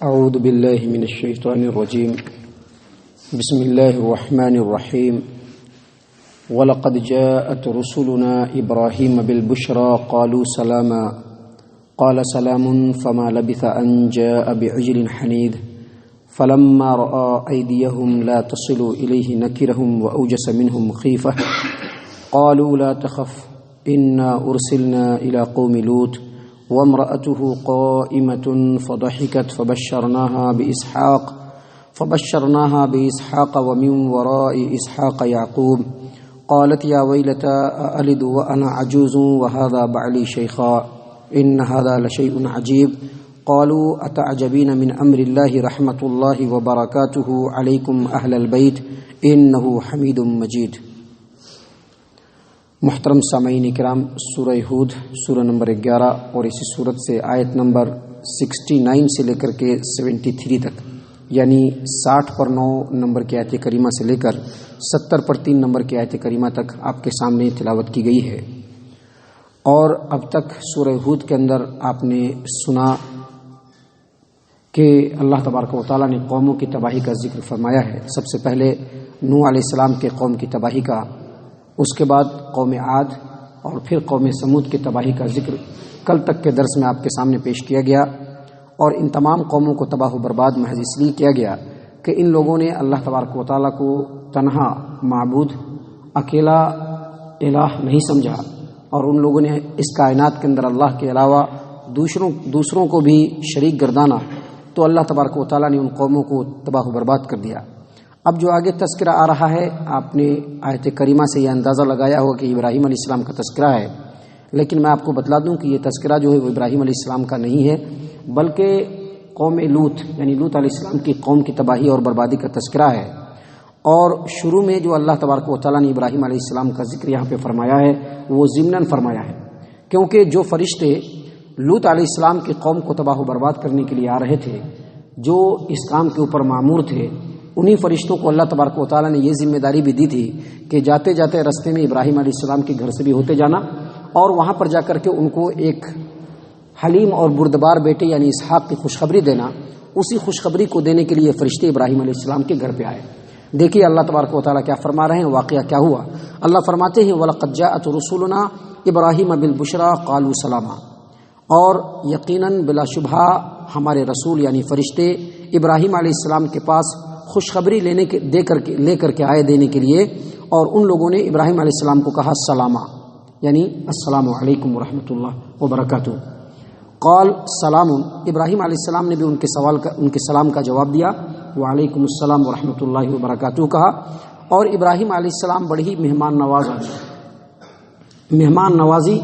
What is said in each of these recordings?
اعوذ باللہ من الشیطان الرجیم بسم اللہ الرحمن الرحیم وَلَقَدْ جَاءَتْ رُسُلُنَا إِبْرَاهِيمَ بِالْبُشْرَى قَالُوا سَلَامًا قَالَ سَلَامٌ فَمَا لَبِثَ أَنْ جَاءَ بِعِجْلٍ حَنِيذٍ فَلَمَّا رَأَى أَيْدِيَهُمْ لَا تَصِلُ إِلَيْهِ نَكِرَهُمْ وَأَوْجَسَ مِنْهُمْ خِيفَةً قَالُوا لَا تَخَفْ إِنَّا أُرْسِلْنَا إِلَى قَوْمِ لُوطٍ وامرأته قائمة فضحكت فبشرناها بإسحاق ومن وراء إسحاق يعقوب قالت يا ويلتى أألد وأنا عجوز وهذا بعلي شيخا إن هذا لشيء عجيب قالوا أتعجبين من أمر الله رحمة الله وبركاته عليكم أهل البيت إنه حميد مجيد۔ محترم سامعین کرام، سورہ ہود سورہ نمبر 11 اور اسی سورت سے آیت نمبر 69 سے لے کر کے 73 تک، یعنی 60 پر 9 نمبر کی آیت کریمہ سے لے کر 70 پر 3 نمبر کی آیت کریمہ تک آپ کے سامنے تلاوت کی گئی ہے۔ اور اب تک سورہ ہود کے اندر آپ نے سنا کہ اللہ تبارک و تعالیٰ نے قوموں کی تباہی کا ذکر فرمایا ہے۔ سب سے پہلے نوح علیہ السلام کے قوم کی تباہی کا، اس کے بعد قوم عاد اور پھر قوم سمود کی تباہی کا ذکر کل تک کے درس میں آپ کے سامنے پیش کیا گیا، اور ان تمام قوموں کو تباہ و برباد محض اس لیے کیا گیا کہ ان لوگوں نے اللہ تبارک و تعالیٰ کو تنہا معبود، اکیلا الہ نہیں سمجھا، اور ان لوگوں نے اس کائنات کے اندر اللہ کے علاوہ دوسروں کو بھی شریک گردانا، تو اللہ تبارک و تعالیٰ نے ان قوموں کو تباہ و برباد کر دیا۔ اب جو آگے تذکرہ آ رہا ہے، آپ نے آیت کریمہ سے یہ اندازہ لگایا ہوگا کہ ابراہیم علیہ السلام کا تذکرہ ہے، لیکن میں آپ کو بتلا دوں کہ یہ تذکرہ جو ہے وہ ابراہیم علیہ السلام کا نہیں ہے، بلکہ قوم لوط یعنی لوط علیہ السلام کی قوم کی تباہی اور بربادی کا تذکرہ ہے۔ اور شروع میں جو اللہ تبارک و تعالیٰ نے ابراہیم علیہ السلام کا ذکر یہاں پہ فرمایا ہے وہ ضمناً فرمایا ہے، کیونکہ جو فرشتے لوط علیہ السلام کی قوم کو تباہ و برباد کرنے کے لیے آ رہے تھے، جو اس کام کے اوپر مامور تھے، انہی فرشتوں کو اللہ تبارک و تعالیٰ نے یہ ذمہ داری بھی دی تھی کہ جاتے جاتے رستے میں ابراہیم علیہ السلام کے گھر سے بھی ہوتے جانا، اور وہاں پر جا کر کے ان کو ایک حلیم اور بردبار بیٹے یعنی اسحاق کی خوشخبری دینا۔ اسی خوشخبری کو دینے کے لیے فرشتے ابراہیم علیہ السلام کے گھر پہ آئے۔ دیکھیے اللہ تبارک و تعالیٰ کیا فرما رہے ہیں، واقعہ کیا ہوا۔ اللہ فرماتے ہیں وَلَقَدْ جَاءَتْ رُسُلُنَا إِبْرَاهِيمَ بِالْبُشْرَى قَالُوا سَلَامًا، اور یقیناً بلا شبہ ہمارے رسول یعنی فرشتے ابراہیم علیہ السلام کے پاس خوشخبری لے کر کے آئے دینے کے لیے، اور ان لوگوں نے ابراہیم علیہ السلام کو کہا سلامہ، یعنی السلام علیکم ورحمۃ اللہ وبرکاتہ۔ قال سلام، ابراہیم علیہ السلام نے بھی ان کے سلام کا جواب دیا، وعلیکم السلام ورحمۃ اللہ وبرکاتہ کہا۔ اور ابراہیم علیہ السلام بڑی ہی مہمان نواز آدمی، مہمان نوازی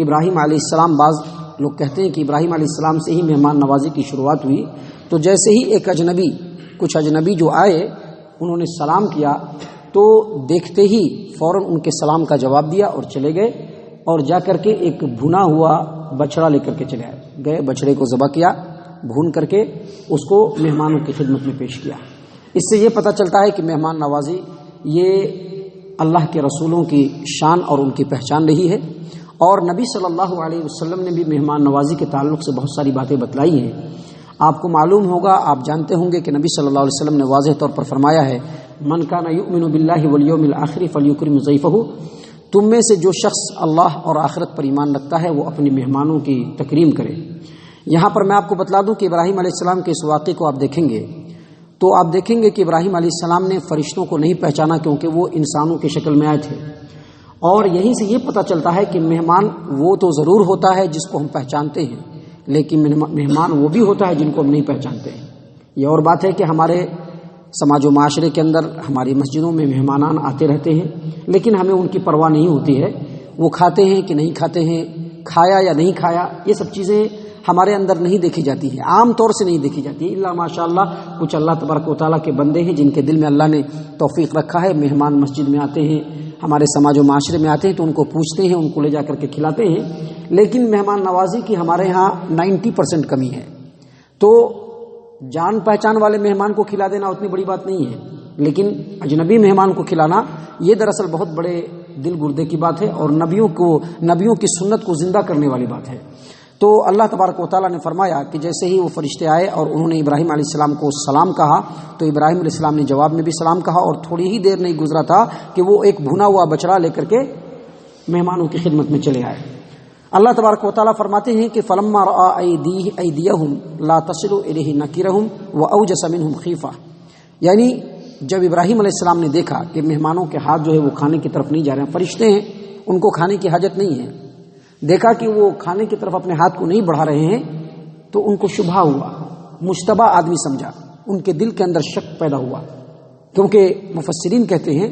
ابراہیم علیہ السلام، بعض لوگ کہتے ہیں کہ ابراہیم علیہ السلام سے ہی مہمان نوازی کی شروعات ہوئی۔ تو جیسے ہی کچھ اجنبی جو آئے انہوں نے سلام کیا، تو دیکھتے ہی فوراً ان کے سلام کا جواب دیا اور چلے گئے، اور جا کر کے ایک بھنا ہوا بچڑا لے کر کے چلے گئے، بچڑے کو ذبح کیا، بھون کر کے اس کو مہمانوں کی خدمت میں پیش کیا۔ اس سے یہ پتہ چلتا ہے کہ مہمان نوازی یہ اللہ کے رسولوں کی شان اور ان کی پہچان رہی ہے، اور نبی صلی اللہ علیہ وسلم نے بھی مہمان نوازی کے تعلق سے بہت ساری باتیں بتلائی ہیں۔ آپ کو معلوم ہوگا، آپ جانتے ہوں گے کہ نبی صلی اللہ علیہ وسلم نے واضح طور پر فرمایا ہے من کان یؤمن باللہ والیوم الآخر فلیکرم ضیفہ، تم میں سے جو شخص اللہ اور آخرت پر ایمان رکھتا ہے وہ اپنے مہمانوں کی تکریم کرے۔ یہاں پر میں آپ کو بتلا دوں کہ ابراہیم علیہ السلام کے اس واقعے کو آپ دیکھیں گے تو آپ دیکھیں گے کہ ابراہیم علیہ السلام نے فرشتوں کو نہیں پہچانا، کیونکہ وہ انسانوں کی شکل میں آئے تھے، اور یہیں سے یہ پتہ چلتا ہے کہ مہمان وہ تو ضرور ہوتا ہے جس کو ہم پہچانتے ہیں، لیکن مہمان وہ بھی ہوتا ہے جن کو ہم نہیں پہچانتے ہیں۔ یہ اور بات ہے کہ ہمارے سماج و معاشرے کے اندر ہماری مسجدوں میں مہمانان آتے رہتے ہیں، لیکن ہمیں ان کی پرواہ نہیں ہوتی ہے، وہ کھاتے ہیں کہ نہیں کھاتے ہیں، کھایا یا نہیں کھایا، یہ سب چیزیں ہمارے اندر نہیں دیکھی جاتی ہیں، عام طور سے نہیں دیکھی جاتی ہے، الا ماشاء اللہ کچھ اللہ تبارک و تعالیٰ کے بندے ہیں جن کے دل میں اللہ نے توفیق رکھا ہے، مہمان مسجد میں آتے ہیں، ہمارے سماج و معاشرے میں آتے ہیں تو ان کو پوچھتے ہیں، ان کو لے جا کر کے کھلاتے ہیں، لیکن مہمان نوازی کی ہمارے ہاں 90% کمی ہے۔ تو جان پہچان والے مہمان کو کھلا دینا اتنی بڑی بات نہیں ہے، لیکن اجنبی مہمان کو کھلانا یہ دراصل بہت بڑے دل گردے کی بات ہے، اور نبیوں کی سنت کو زندہ کرنے والی بات ہے۔ تو اللہ تبارک و تعالیٰ نے فرمایا کہ جیسے ہی وہ فرشتے آئے اور انہوں نے ابراہیم علیہ السلام کو سلام کہا تو ابراہیم علیہ السلام نے جواب میں بھی سلام کہا، اور تھوڑی ہی دیر نہیں گزرا تھا کہ وہ ایک بھونا ہوا بچڑا لے کر کے مہمانوں کی خدمت میں چلے آئے۔ اللہ تبارک و تعالیٰ فرماتے ہیں کہ فلما رأى أيديهم لا تصل إليه نكرهم وأوجس منهم خيفة، یعنی جب ابراہیم علیہ السلام نے دیکھا کہ مہمانوں کے ہاتھ جو ہے وہ کھانے کی طرف نہیں جا رہے ہیں، فرشتے ہیں ان کو کھانے کی حاجت نہیں ہے، دیکھا کہ وہ کھانے کی طرف اپنے ہاتھ کو نہیں بڑھا رہے ہیں تو ان کو شبہ ہوا، مشتبہ آدمی سمجھا، ان کے دل کے اندر شک پیدا ہوا، کیونکہ مفسرین کہتے ہیں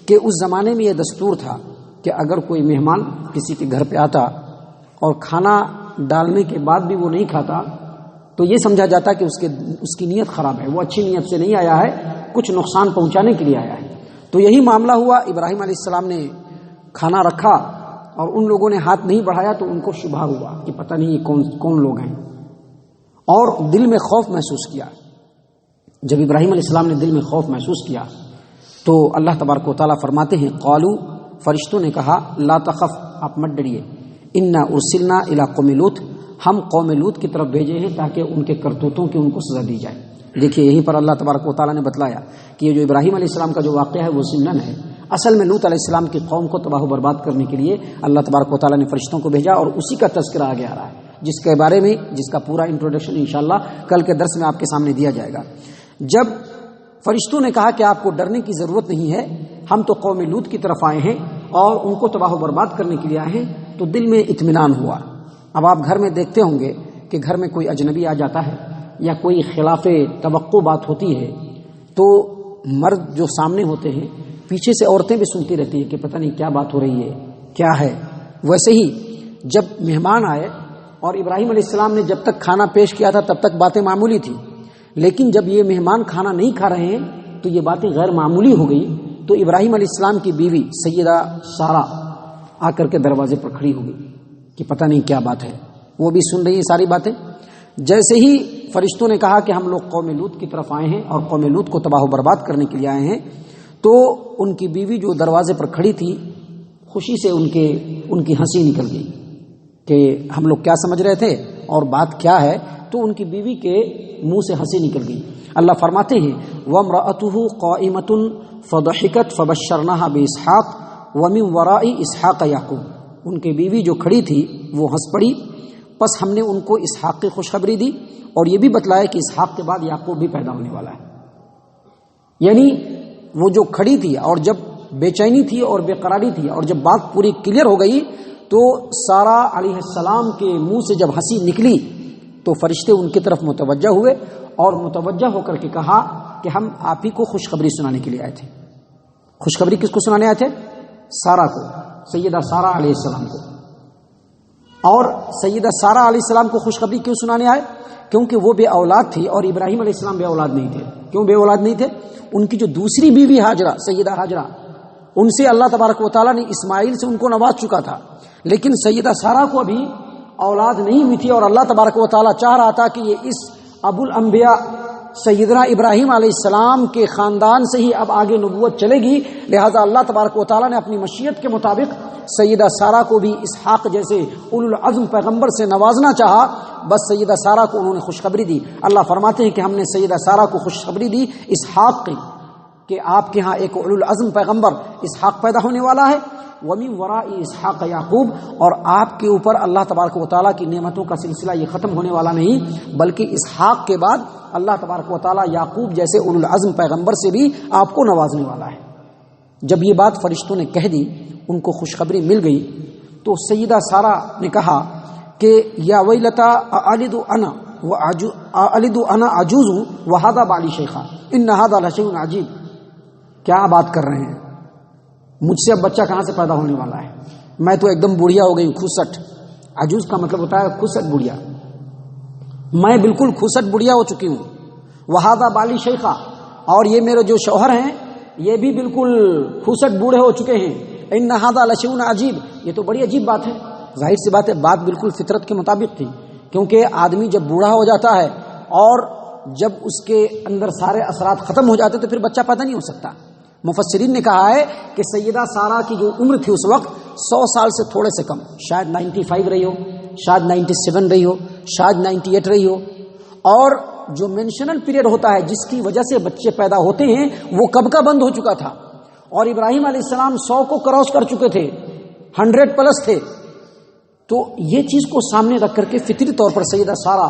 کہ اس زمانے میں یہ دستور تھا کہ اگر کوئی مہمان کسی کے گھر پہ آتا اور کھانا ڈالنے کے بعد بھی وہ نہیں کھاتا تو یہ سمجھا جاتا کہ اس کی نیت خراب ہے، وہ اچھی نیت سے نہیں آیا ہے، کچھ نقصان پہنچانے کے لیے آیا ہے۔ تو یہی معاملہ ہوا، ابراہیم علیہ السلام نے کھانا رکھا اور ان لوگوں نے ہاتھ نہیں بڑھایا تو ان کو شبہ ہوا کہ پتہ نہیں یہ کون لوگ ہیں، اور دل میں خوف محسوس کیا۔ جب ابراہیم علیہ السلام نے دل میں خوف محسوس کیا تو اللہ تبارک و تعالیٰ فرماتے ہیں قالو، فرشتوں نے کہا لا تخف، آپ مت ڈریے، انا ارسلنا الی قوم لوط، ہم قوم لوط کی طرف بھیجے ہیں تاکہ ان کے کرتوتوں کی ان کو سزا دی جائے۔ دیکھیے یہیں پر اللہ تبارک و تعالیٰ نے بتلایا کہ یہ جو ابراہیم علیہ السلام کا جو واقعہ ہے وہ ضمناً ہے، اصل میں لوط علیہ السلام کی قوم کو تباہ و برباد کرنے کے لیے اللہ تبارک و تعالیٰ نے فرشتوں کو بھیجا، اور اسی کا تذکرہ آگے آ رہا ہے، جس کے بارے میں جس کا پورا انٹروڈکشن انشاءاللہ کل کے درس میں آپ کے سامنے دیا جائے گا۔ جب فرشتوں نے کہا کہ آپ کو ڈرنے کی ضرورت نہیں ہے، ہم تو قوم لوط کی طرف آئے ہیں اور ان کو تباہ و برباد کرنے کے لیے آئے ہیں، تو دل میں اطمینان ہوا۔ اب آپ گھر میں دیکھتے ہوں گے کہ گھر میں کوئی اجنبی آ جاتا ہے یا کوئی خلاف توقع بات ہوتی ہے تو مرد جو سامنے ہوتے ہیں پیچھے سے عورتیں بھی سنتی رہتی ہیں کہ پتہ نہیں کیا بات ہو رہی ہے، کیا ہے۔ ویسے ہی جب مہمان آئے اور ابراہیم علیہ السلام نے جب تک کھانا پیش کیا تھا تب تک باتیں معمولی تھیں، لیکن جب یہ مہمان کھانا نہیں کھا رہے ہیں تو یہ باتیں غیر معمولی ہو گئی۔ تو ابراہیم علیہ السلام کی بیوی سیدہ سارہ آ کر کے دروازے پر کھڑی ہو گئی کہ پتہ نہیں کیا بات ہے، وہ بھی سن رہی ہیں ساری باتیں۔ جیسے ہی فرشتوں نے کہا کہ ہم لوگ قوم لوط کی طرف آئے ہیں اور قوم لوط کو تباہ و برباد کرنے کے لیے آئے ہیں، تو ان کی بیوی جو دروازے پر کھڑی تھی خوشی سے ان کی ہنسی نکل گئی کہ ہم لوگ کیا سمجھ رہے تھے اور بات کیا ہے، تو ان کی بیوی کے منہ سے ہنسی نکل گئی۔ اللہ فرماتے ہیں وَامْرَأَتُهُ قَائِمَةٌ فَضَحِكَتْ فَبَشَّرْنَاهَا بِإِسْحَاقَ وَمِن وَرَاءِ إِسْحَاقَ يَعْقُوبَ، ان کی بیوی جو کھڑی تھی وہ ہنس پڑی، پس ہم نے ان کو اسحاق کی خوشخبری دی اور یہ بھی بتلایا کہ اسحاق کے بعد یعقوب بھی پیدا ہونے والا ہے۔ یعنی وہ جو کھڑی تھی اور جب بے چینی تھی اور بے قراری تھی، اور جب بات پوری کلیئر ہو گئی تو سارہ علیہ السلام کے منہ سے جب ہنسی نکلی تو فرشتے ان کی طرف متوجہ ہوئے اور متوجہ ہو کر کے کہا کہ ہم آپ ہی کو خوشخبری سنانے کے لیے آئے تھے۔ خوشخبری کس کو سنانے آئے تھے؟ سارہ کو، سیدہ سارہ علیہ السلام کو۔ اور سیدہ سارہ علیہ السلام کو خوشخبری کیوں سنانے آئے؟ کیونکہ وہ بے اولاد تھی اور ابراہیم علیہ السلام بے اولاد نہیں تھے۔ کیوں بے اولاد نہیں تھے؟ ان کی جو دوسری بیوی ہاجرہ، سیدہ ہاجرہ، ان سے اللہ تبارک و تعالیٰ نے اسماعیل سے ان کو نواز چکا تھا، لیکن سیدہ سارہ کو ابھی اولاد نہیں ہوئی تھی، اور اللہ تبارک و تعالیٰ چاہ رہا تھا کہ یہ اس ابو الانبیاء سیدنا ابراہیم علیہ السلام کے خاندان سے ہی اب آگے نبوت چلے گی، لہذا اللہ تبارک و تعالیٰ نے اپنی مشیت کے مطابق سیدہ سارہ کو بھی اسحاق جیسے اولو العزم پیغمبر سے نوازنا چاہا۔ بس سیدہ سارہ کو انہوں نے خوشخبری دی۔ اللہ فرماتے ہیں کہ ہم نے سیدہ سارہ کو خوشخبری دی اسحاق کی کہ آپ کے ہاں ایک اولو العزم پیغمبر اسحاق پیدا ہونے والا ہے، وَمِن وَرَاءِ اسحاق یعقوب، اور آپ کے اوپر اللہ تبارک و تعالیٰ کی نعمتوں کا سلسلہ یہ ختم ہونے والا نہیں، بلکہ اسحاق کے بعد اللہ تبارک و تعالیٰ یعقوب جیسے اولو العزم پیغمبر سے بھی آپ کو نوازنے والا ہے۔ جب یہ بات فرشتوں نے کہہ دی، ان کو خوشخبری مل گئی، تو سیدہ سارہ نے کہا کہ یا ویلتا اَأَلِدُ أَنَا عَجُوزٌ وَهَذَا بَعْلِي شَيْخًا إِنَّ هَذَا لَشَيْءٌ عَجِيبٌ، کیا بات کر رہے ہیں، مجھ سے اب بچہ کہاں سے پیدا ہونے والا ہے، میں تو ایک دم بڑھیا ہو گئی ہوں، کھوسٹ۔ عجوز کا مطلب ہوتا ہے کھوسٹ بڑھیا، میں بالکل کھوسٹ بڑھیا ہو چکی ہوں۔ وَهَذَا بَعْلِي شَيْخًا، اور یہ میرے جو شوہر ہیں یہ بھی بالکل کھوسٹ بوڑھے ہو چکے ہیں۔ ان هذا لشیء عجیب، یہ تو بڑی عجیب بات ہے۔ ظاہر سی بات ہے، بات بالکل فطرت کے مطابق تھی، کیونکہ آدمی جب بوڑھا ہو جاتا ہے اور جب اس کے اندر سارے اثرات ختم ہو جاتے تو پھر بچہ پیدا نہیں ہو سکتا۔ مفسرین نے کہا ہے کہ سیدہ سارہ کی جو عمر تھی اس وقت 100 سال سے تھوڑے سے کم، شاید 95 رہی ہو شاید 97 رہی ہو، شاید 98 رہی ہو، اور جو مینشنل پیریڈ ہوتا ہے جس کی وجہ سے بچے پیدا ہوتے ہیں وہ کب کا بند ہو چکا تھا، اور ابراہیم علیہ السلام 100 کو کراس کر چکے تھے، 100 پلس تھے. تو یہ چیز کو سامنے رکھ کر کے فطری طور پر سیدہ سارہ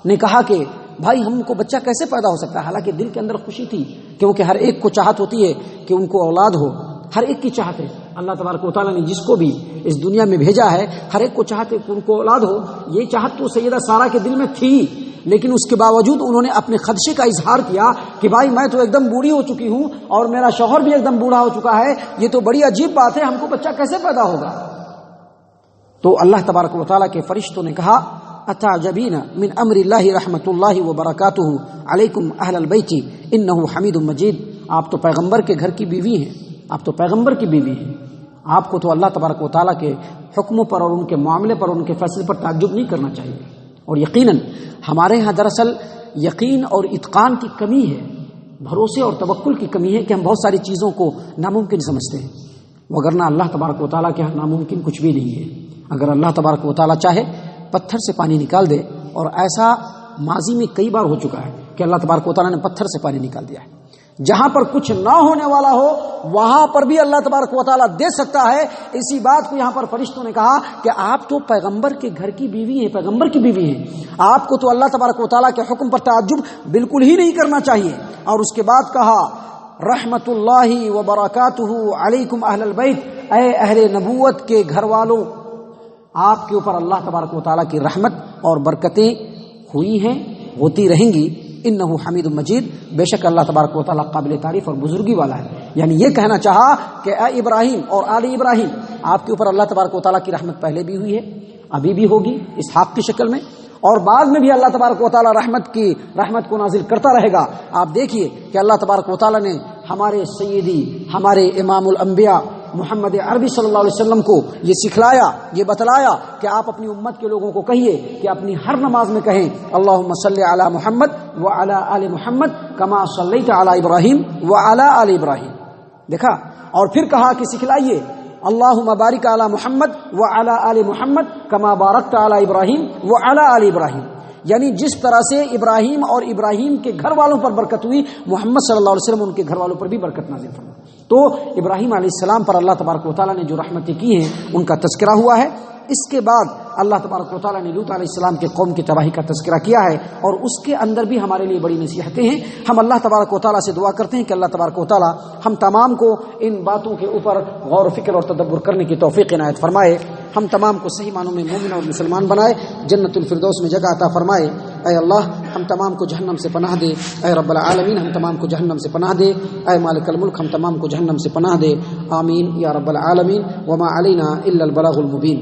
نے کہا کہ بھائی ہم کو بچہ کیسے پیدا ہو سکتا ہے، حالانکہ دل کے اندر خوشی تھی کیونکہ ہر ایک کو چاہت ہوتی ہے کہ ان کو اولاد ہو، ہر ایک کی چاہت ہے. اللہ تبارک و تعالیٰ نے جس کو بھی اس دنیا میں بھیجا ہے ہر ایک کو چاہت ہے کہ ان کو اولاد ہو. یہ چاہت تو سیدہ سارہ کے دل میں تھی، لیکن اس کے باوجود انہوں نے اپنے خدشے کا اظہار کیا کہ بھائی میں تو ایک دم بوڑھی ہو چکی ہوں اور میرا شوہر بھی ایک دم بوڑھا ہو چکا ہے، یہ تو بڑی عجیب بات ہے، ہم کو بچہ کیسے پیدا ہوگا. تو اللہ تبارک و تعالیٰ کے فرشتوں نے کہا اتعجبین من امر اللہ رحمت اللہ وبرکاتہ علیکم اہل البیت انہ حمید مجید. آپ تو پیغمبر کے گھر کی بیوی ہیں، آپ تو پیغمبر کی بیوی ہیں، آپ کو تو اللہ تبارک و تعالیٰ کے حکموں پر اور ان کے معاملے پر اور ان کے فیصلے پر تعجب نہیں کرنا چاہیے. اور یقیناً ہمارے ہاں دراصل یقین اور اتقان کی کمی ہے، بھروسے اور توکل کی کمی ہے کہ ہم بہت ساری چیزوں کو ناممکن سمجھتے ہیں، وگرنہ اللہ تبارک و تعالیٰ کے ہاں ناممکن کچھ بھی نہیں ہے. اگر اللہ تبارک و تعالیٰ چاہے پتھر سے پانی نکال دے، اور ایسا ماضی میں کئی بار ہو چکا ہے کہ اللہ تبارک و تعالیٰ نے پتھر سے پانی نکال دیا ہے. جہاں پر کچھ نہ ہونے والا ہو وہاں پر بھی اللہ تبارک و تعالیٰ دے سکتا ہے. اسی بات کو یہاں پر فرشتوں نے کہا کہ آپ تو پیغمبر کے گھر کی بیوی ہیں، پیغمبر کی بیوی ہیں، آپ کو تو اللہ تبارک و تعالیٰ کے حکم پر تعجب بالکل ہی نہیں کرنا چاہیے. اور اس کے بعد کہا رحمت اللہ وبرکاتہ علیکم اہل البیت، اے اہل نبوت کے گھر والوں، آپ کے اوپر اللہ تبارک و تعالیٰ کی رحمت اور برکتیں ہوئی ہیں، ہوتی رہیں گی. انہ حمید مجید، بے شک اللہ تبارک و تعالیٰ قابل تعریف اور بزرگی والا ہے. یعنی یہ کہنا چاہا کہ اے ابراہیم اور آل ابراہیم، آپ کے اوپر اللہ تبارک و تعالیٰ کی رحمت پہلے بھی ہوئی ہے، ابھی بھی ہوگی اسحاق کی شکل میں، اور بعد میں بھی اللہ تبارک و تعالیٰ رحمت کو نازل کرتا رہے گا. آپ دیکھیے کہ اللہ تبارک و تعالیٰ نے ہمارے سیدی، ہمارے امام الانبیاء محمد عربی صلی اللہ علیہ وسلم کو یہ سکھلایا، یہ بتلایا کہ آپ اپنی امت کے لوگوں کو کہیے کہ اپنی ہر نماز میں کہیں اللہم صلی علی محمد وعلی آل محمد کما صلیت علی ابراہیم وعلی آل ابراہیم. دیکھا، اور پھر کہا کہ سکھلائیے اللہم بارک علی محمد وعلی آل محمد کما بارکت علی ابراہیم وعلی آل ابراہیم. یعنی جس طرح سے ابراہیم اور ابراہیم کے گھر والوں پر برکت ہوئی، محمد صلی اللہ علیہ وسلم ان کے گھر والوں پر بھی برکت نازل فرما. تو ابراہیم علیہ السلام پر اللہ تبارک و تعالیٰ نے جو رحمتیں کی ہیں ان کا تذکرہ ہوا ہے. اس کے بعد اللہ تبارک و تعالیٰ نے لوط علیہ السلام کے قوم کی تباہی کا تذکرہ کیا ہے، اور اس کے اندر بھی ہمارے لیے بڑی نصیحتیں ہیں. ہم اللہ تبارک و تعالیٰ سے دعا کرتے ہیں کہ اللہ تبارک و تعالیٰ ہم تمام کو ان باتوں کے اوپر غور و فکر اور تدبر کرنے کی توفیق عنایت فرمائے. ہم تمام کو صحیح معنوں میں مومن اور مسلمان بنائے، جنت الفردوس میں جگہ عطا فرمائے. اے اللہ ہم تمام کو جہنم سے پناہ دے. اے رب العالمین ہم تمام کو جہنم سے پناہ دے. اے مالک الملک ہم تمام کو جہنم سے پناہ دے. آمین یا رب العالمین. وما علینا الا البلاغ المبین.